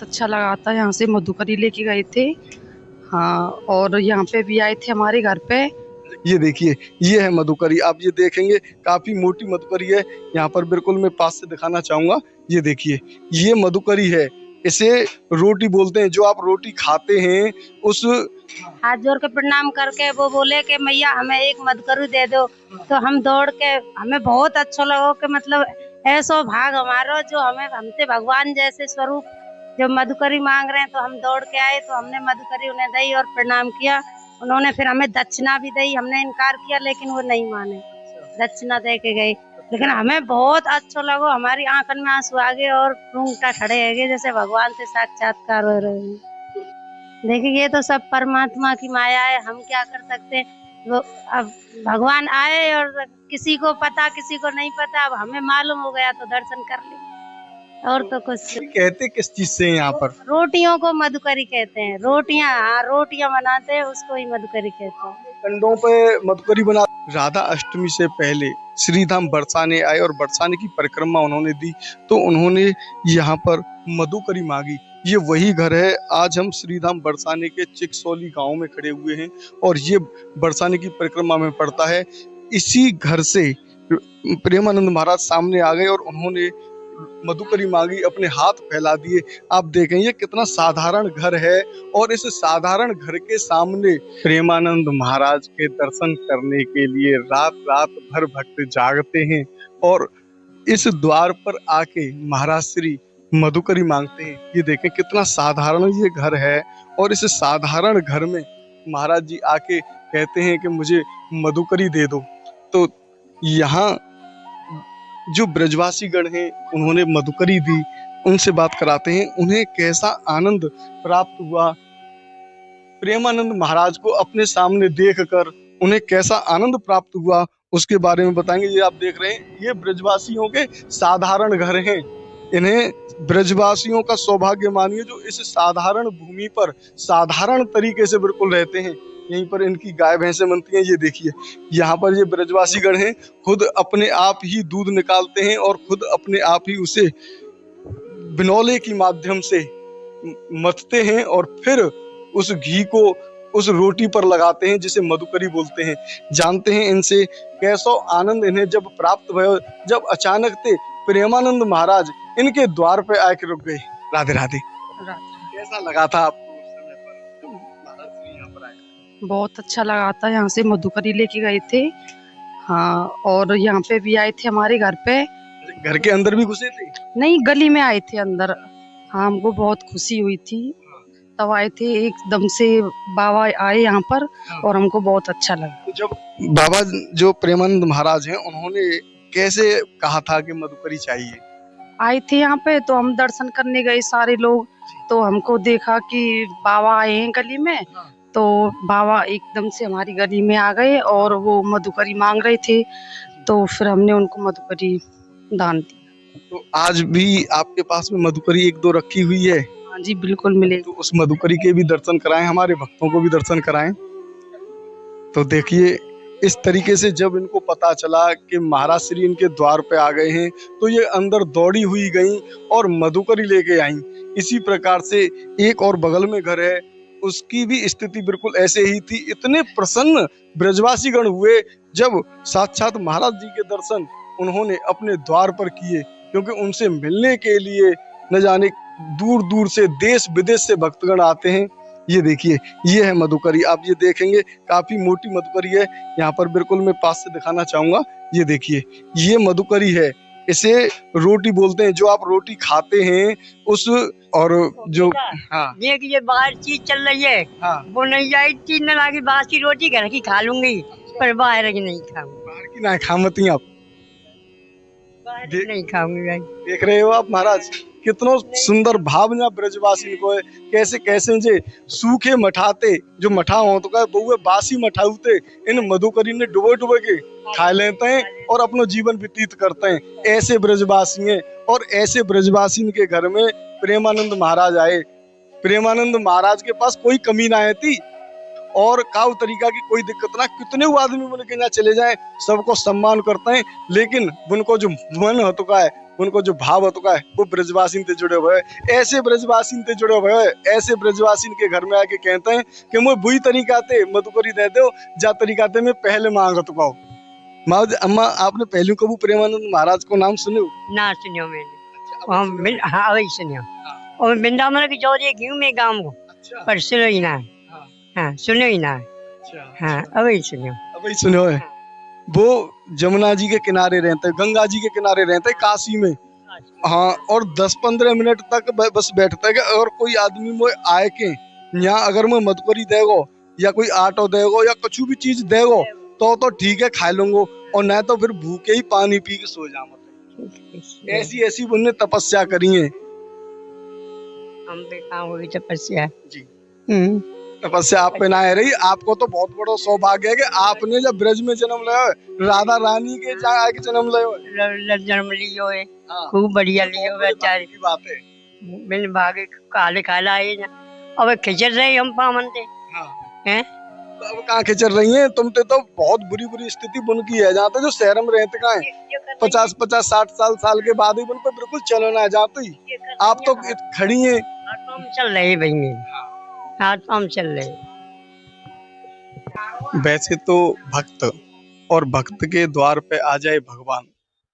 बहुत अच्छा लगा था। यहाँ से मधुकरी लेके गए थे। हाँ, और यहाँ पे भी आए थे हमारे घर पे। ये देखिए, ये है मधुकरी। आप ये देखेंगे काफी मोटी मधुकरी है। यहाँ पर बिल्कुल मैं पास से दिखाना चाहूंगा। ये देखिए, ये मधुकरी है। इसे रोटी बोलते हैं। जो आप रोटी खाते हैं उस हाथ जोड़ के प्रणाम करके वो बोले कि मैया हमें एक मधुकरी दे दो। तो हम दौड़ के, हमें बहुत अच्छा लगा कि मतलब ऐसा भाग हमारा जो हमें हमसे भगवान जैसे स्वरूप जो मधुकरी मांग रहे हैं। तो हम दौड़ के आए, तो हमने मधुकरी उन्हें दी और प्रणाम किया। उन्होंने फिर हमें दक्षिणा भी दी। हमने इनकार किया लेकिन वो नहीं माने, दक्षिणा दे के गए। लेकिन हमें बहुत अच्छा लगा, हमारी आंखन में आंसू आ गए और रूंगटा खड़े है गए जैसे भगवान से साक्षात्कार हो रहे हैं। देखिए, ये तो सब परमात्मा की माया है, हम क्या कर सकते हैं। वो अब भगवान आए और किसी को पता किसी को नहीं पता, अब हमें मालूम हो गया तो दर्शन कर लिए। और तो कुछ कहते किस चीज से हैं यहाँ पर? रोटियों को मधुकरी कहते हैं। रोटियां, हाँ, रोटियां बनाते हैं उसको ही मधुकरी कहते हैं। कंडों पे मधुकरी बना। राधा अष्टमी से पहले श्री धाम बरसाने आए और बरसाने की परिक्रमा उन्होंने दी, तो उन्होंने यहाँ पर मधुकरी मांगी। ये वही घर है। आज हम श्री धाम बरसाने के चिकसौली गांव में खड़े हुए हैं और ये बरसाने की परिक्रमा में पड़ता है। इसी घर से प्रेमानंद महाराज सामने आ गए और उन्होंने मधुकरी मांगी, अपने हाथ फैला दिए। आप देखें ये कितना साधारण घर है और इस साधारण घर के सामने प्रेमानंद महाराज के दर्शन करने के लिए रात रात भर भक्त जागते हैं और इस द्वार पर आके महाराज श्री मधुकरी मांगते हैं। ये देखें कितना साधारण ये घर है और इस साधारण घर में महाराज जी आके कहते हैं कि मुझे मधुकरी दे दो। तो यहाँ जो ब्रजवासी गण हैं उन्होंने मधुकरी दी, उनसे बात कराते हैं उन्हें कैसा आनंद प्राप्त हुआ। प्रेमानंद महाराज को अपने सामने देखकर उन्हें कैसा आनंद प्राप्त हुआ उसके बारे में बताएंगे। ये आप देख रहे हैं, ये ब्रजवासियों के साधारण घर हैं। इन्हें ब्रजवासियों का सौभाग्य मानिए जो इस साधारण भूमि पर साधारण तरीके से बिल्कुल रहते हैं। यहीं पर इनकी गाय भैंसें बनती हैं। ये देखिए, यहाँ पर ये ब्रजवासी गण हैं, खुद अपने आप ही दूध निकालते हैं और खुद अपने आप ही उसे बिनौले की माध्यम से मथते हैं और फिर उस घी को उस रोटी पर लगाते हैं जिसे मधुकरी बोलते हैं। जानते हैं इनसे कैसा आनंद इन्हें जब प्राप्त भयो, जब अचानक से प्रेमानंद महाराज इनके द्वार पे आके रुक गए। राधे राधे। कैसा लगा था आपको उस समय पर जब महाराज श्री यहाँ पर आए? बहुत अच्छा लगा था। यहाँ से मधुकरी लेके गए थे। हाँ, और यहाँ पे भी आए थे हमारे घर पे। घर के अंदर भी घुसे थे? नहीं, गली में आए थे अंदर। हाँ, हमको बहुत खुशी हुई थी तब आए थे। एकदम से बाबा आए यहाँ पर और हमको बहुत अच्छा लगा। तो जब बाबा जो प्रेमानंद महाराज हैं उन्होंने कैसे कहा था कि मधुकरी चाहिए? आए थे यहाँ पे तो हम दर्शन करने गए सारे लोग, तो हमको देखा कि बाबा आए हैं गली में। तो बाबा एकदम से हमारी गली में आ गए और वो मधुकरी मांग रहे थे, तो फिर हमने उनको मधुकरी दान दी। तो आज भी आपके पास में मधुकरी एक दो रखी हुई है? हाँ जी, बिल्कुल मिले। तो उस मधुकरी के भी दर्शन कराएं, हमारे भक्तों को भी दर्शन कराएं। तो देखिए, इस तरीके से जब इनको पता चला कि महाराज श्री इनके द्वार पे आ गए हैं तो ये अंदर दौड़ी हुई गईं और मधुकरी लेके आईं। इसी प्रकार से एक और बगल में घर है, उसकी भी स्थिति बिल्कुल ऐसे ही थी। इतने प्रसन्न ब्रजवासी गण हुए जब साक्षात महाराज जी के दर्शन उन्होंने अपने द्वार पर किए, क्योंकि उनसे मिलने के लिए न जाने दूर दूर से देश विदेश से भक्तगण आते हैं। ये देखिए, ये है मधुकरी। आप ये देखेंगे काफी मोटी मधुकरी है। यहाँ पर बिल्कुल मैं पास से दिखाना चाहूंगा। ये देखिए, ये मधुकरी है। इसे रोटी बोलते हैं। जो आप रोटी खाते हैं उस और जो हाँ देखिए बाहर चीज चल रही है, हाँ वो नहीं जाएगी। चीज न लागी, बासी रोटी घर की खा लूंगी पर बाहर की नहीं खाऊंगी। बाहर की ना खामती आप नहीं खाऊंगी भाई। देख रहे हो आप महाराज कितनो सुंदर भावना ब्रजवासी को है। कैसे कैसे जे सूखे मठाते जो मठा हो तो का बहुए बासी मठाउते इन मधुकरी ने डुबो डुबो के खा लेते हैं और अपना जीवन व्यतीत करते हैं। ऐसे ब्रजवासी हैं और ऐसे ब्रजवासी के घर में प्रेमानंद महाराज आए। प्रेमानंद महाराज के पास कोई कमी ना थी और काउ तरीका की कोई दिक्कत ना। कितने वो आदमी बोले कि ना चले जाएं, सबको सम्मान करते हैं, लेकिन उनको जो मन हो चुका है उनको जो भाव होता है वो ब्रजवासी से जुड़े हुए हैं। ऐसे ब्रजवासी से जुड़े हुए हैं, ऐसे ब्रजवासी के घर में आके कहते हैं कि मुझे बुरी तरीका ते मधुकरी दे दो, जा तरीका ते मैं पहले मांग तो पाओ। माँ अम्मा, आपने पहले कभी प्रेमानंद महाराज को नाम सुने? ना सुनियो मैंने। हाँ वही सुनियो। और वृंदावन की चौधरी क्यों में गाँव को, पर सुनो ही ना। हाँ सुनो ही ना। हाँ अभी सुनियो। अभी सुनो है। वो जमुना जी के किनारे रहते हैं, गंगा जी के किनारे रहते हैं काशी में। हाँ, और 10-15 मिनट तक बस बैठते हैं और कोई आदमी मोए आए के यहाँ अगर मैं मधुकरी देगो या कोई आटो देगो या कुछ भी चीज देगो तो ठीक है खा लूंगो, और न तो फिर भूखे ही पानी पी के सो जाऊंगा। ऐसी ऐसी उन्होंने तपस्या करी है। हम पे कहाँ हुई तपस्या जी। तपस्या आप पे ना है रही। आपको तो बहुत बड़ा सौभाग्य है कि आपने जब ब्रज में जन्म लिया है, राधा रानी के आके जन्म लिया जन्म लियो है। खूब बढ़िया लियो बेचारे की बात है। मैंने भागे काले काला है ना। अब खिचर रहे हम पामन थे हैं। तो अब कहाँ खिचर रही हैं तुम? तो बहुत बुरी बुरी स्थिति बुन की है, जाते जो शहर में रहते कहाँ है 50-60 साल के बाद ही उन पर बिल्कुल चलना है जाते ही। आप तो खड़ी हैं। हम चल रहे भाई मेरे हाथ पाम चल रहे। वैसे तो भक्त और भक्त के द्वार पे आ जाए भगवान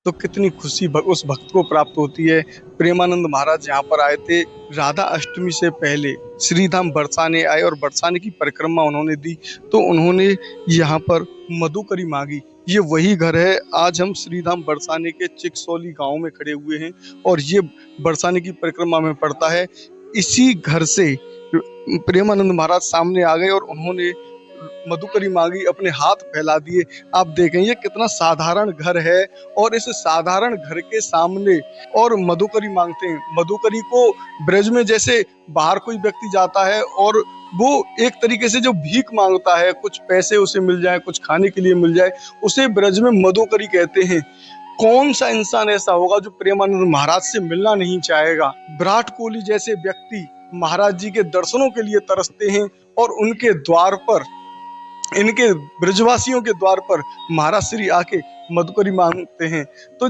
तो कितनी खुशी उस भक्त को प्राप्त होती है। प्रेमानंद महाराज यहाँ पर आए थे राधा अष्टमी से पहले, श्रीधाम बरसाने आए और बरसाने की परिक्रमा उन्होंने दी, तो उन्होंने यहाँ पर मधुकरी मांगी। ये वही घर है। आज हम श्रीधाम बरसाने के चिकसौली गांव में खड़े हुए हैं और ये बरसाने की परिक्रमा में पड़ता है। इसी घर से प्रेमानंद महाराज सामने आ गए और उन्होंने मधुकरी मांगी, अपने हाथ फैला दिए। आप देखें ये कितना साधारण घर है और इस साधारण घर के सामने और मधुकरी मांगते हैं। मधुकरी को ब्रज में जैसे बाहर कोई व्यक्ति जाता है और वो एक तरीके से जो भीख मांगता है, कुछ पैसे उसे मिल जाए, कुछ खाने के लिए मिल जाए, उसे ब्रज में मधुकरी कहते हैं। कौन सा इंसान ऐसा होगा जो प्रेमानंद महाराज से मिलना नहीं चाहेगा? विराट कोहली जैसे व्यक्ति महाराज जी के दर्शनों के लिए तरसते हैं और उनके द्वार पर, इनके ब्रजवासियों के द्वार पर महाराज श्री आके मधुकरी मांगते हैं। तो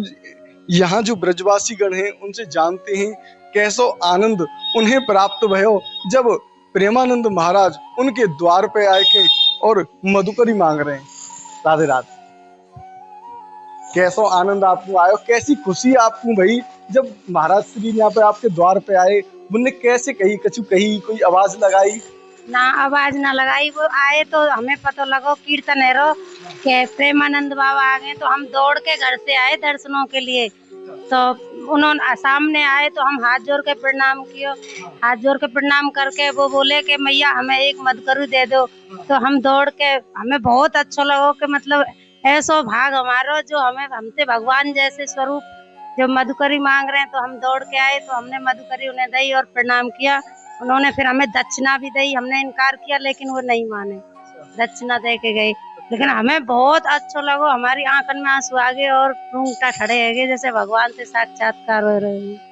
यहाँ जो ब्रजवासी गण हैं उनसे जानते हैं कैसो आनंद उन्हें प्राप्त भयो जब प्रेमानंद महाराज उनके द्वार पे आए के और मधुकरी मांग रहे हैं। राधे राधे। कैसो आनंद आपको आयो, कैसी खुशी आपको भाई जब महाराज श्री यहाँ पे आपके द्वार पे आए? उन्होंने कैसे कही, कछु कही, कोई आवाज लगाई? ना आवाज ना लगाई। वो आए तो हमें पता लगो कीर्तन है रो के प्रेमानंद बाबा आ गए, तो हम दौड़ के घर से आए दर्शनों के लिए। तो उन्होंने सामने आए तो हम हाथ जोड़ के प्रणाम किया। हाथ जोड़ के प्रणाम करके वो बोले कि मैया हमें एक मधुकरी दे दो। तो हम दौड़ के, हमें बहुत अच्छा लगा कि मतलब ऐसा भाग हमारा जो हमें हमसे भगवान जैसे स्वरूप जो मधुकरी मांग रहे हैं। तो हम दौड़ के आए तो हमने मधुकरी उन्हें दी और प्रणाम किया। उन्होंने फिर हमें दक्षिणा भी दी। हमने इनकार किया लेकिन वो नहीं माने, दक्षिणा दे के गए। लेकिन हमें बहुत अच्छा लगा, हमारी आंखन में आंसू आ गए और रूंगटा खड़े हो गए जैसे भगवान से साक्षात्कार हो रहे हैं।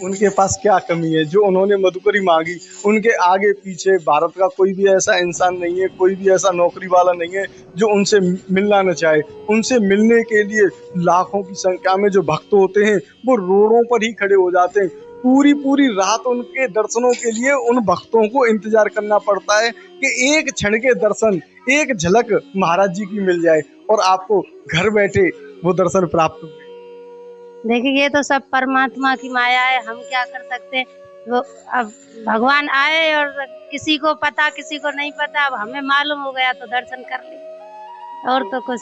उनके पास क्या कमी है जो उन्होंने मधुकरी मांगी? उनके आगे पीछे भारत का कोई भी ऐसा इंसान नहीं है, कोई भी ऐसा नौकरी वाला नहीं है जो उनसे मिलना न चाहे। उनसे मिलने के लिए लाखों की संख्या में जो भक्त होते हैं वो रोडों पर ही खड़े हो जाते हैं। पूरी पूरी रात उनके दर्शनों के लिए उन भक्तों को इंतजार करना पड़ता है कि एक क्षण के दर्शन, एक झलक महाराज जी की मिल जाए और आपको घर बैठे वो दर्शन प्राप्त हो। देखिए ये तो सब परमात्मा की माया है, हम क्या कर सकते हैं। वो अब भगवान आए और किसी को पता किसी को नहीं पता, अब हमें मालूम हो गया तो दर्शन कर लिए और तो कुछ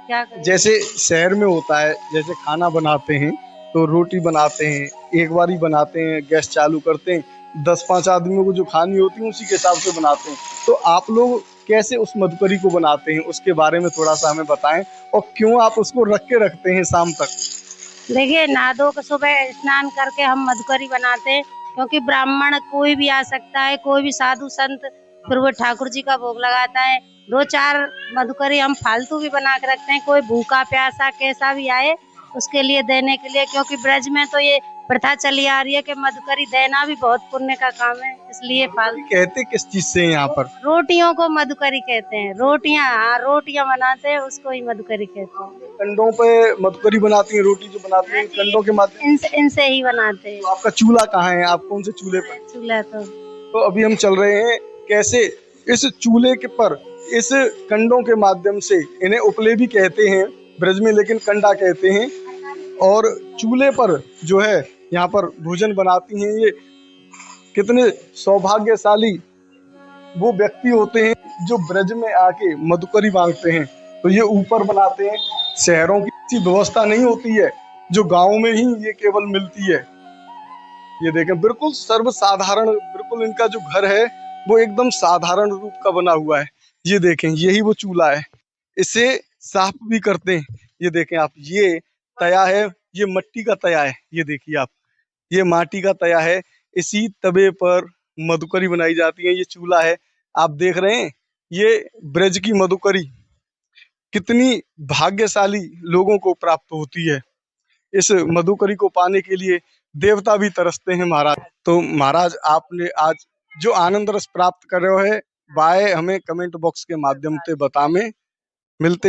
क्या करें। जैसे शहर में होता है, जैसे खाना बनाते हैं तो रोटी बनाते हैं, एक बार ही बनाते हैं, गैस चालू करते हैं, 10-5 आदमियों को जो खानी होती है उसी के हिसाब से बनाते हैं। तो आप लोग कैसे उस मधुकरी को बनाते हैं उसके बारे में थोड़ा सा हमें बताएं, और क्यों आप उसको रख के रखते हैं शाम तक? देखिए नहा धो के सुबह स्नान करके हम मधुकरी बनाते हैं, क्योंकि ब्राह्मण कोई भी आ सकता है, कोई भी साधु संत, फिर वो ठाकुर जी का भोग लगाता है। 2-4 मधुकरी हम फालतू भी बना के रखते हैं, कोई भूखा प्यासा कैसा भी आए उसके लिए देने के लिए। क्योंकि ब्रज में तो ये प्रथा चली आ रही है कि मधुकरी देना भी बहुत पुण्य का काम है, इसलिए कहते किस चीज से हैं यहाँ पर? रोटियों को मधुकरी कहते हैं। रोटियां, हाँ, रोटियां बनाते हैं उसको ही मधुकरी कहते हैं। कंडों पे मधुकरी बनाती हैं, रोटी जो बनाती हैं कंडों के माध्यम इनसे ही बनाते हैं। तो आपका चूल्हा कहाँ है? आप कौन से चूल्हे पर? चूल्हा तो अभी हम चल रहे हैं कैसे इस चूल्हे के पर इस कंडों के माध्यम से, इन्हें उपले भी कहते हैं ब्रज में, लेकिन कंडा कहते हैं, और चूल्हे पर जो है यहाँ पर भोजन बनाती हैं। ये कितने सौभाग्यशाली वो व्यक्ति होते हैं जो ब्रज में आके मधुकरी मांगते हैं। तो ये ऊपर बनाते हैं। शहरों की ऐसी व्यवस्था नहीं होती है, जो गाँव में ही ये केवल मिलती है। ये देखें, बिल्कुल सर्वसाधारण, बिल्कुल इनका जो घर है वो एकदम साधारण रूप का बना हुआ है। ये देखें, यही वो चूल्हा है। इसे साफ भी करते हैं। ये देखें आप, ये तया है, ये मिट्टी का तया है। ये देखिए आप, ये माटी का तया है। इसी तवे पर मधुकरी बनाई जाती है। ये चूल्हा है, आप देख रहे हैं। ये ब्रज की मधुकरी कितनी भाग्यशाली लोगों को प्राप्त होती है। इस मधुकरी को पाने के लिए देवता भी तरसते हैं महाराज। तो महाराज, आपने आज जो आनंद रस प्राप्त कर रहे हो है, बाय हमें कमेंट बॉक्स के माध्यम से बता में मिलते हैं।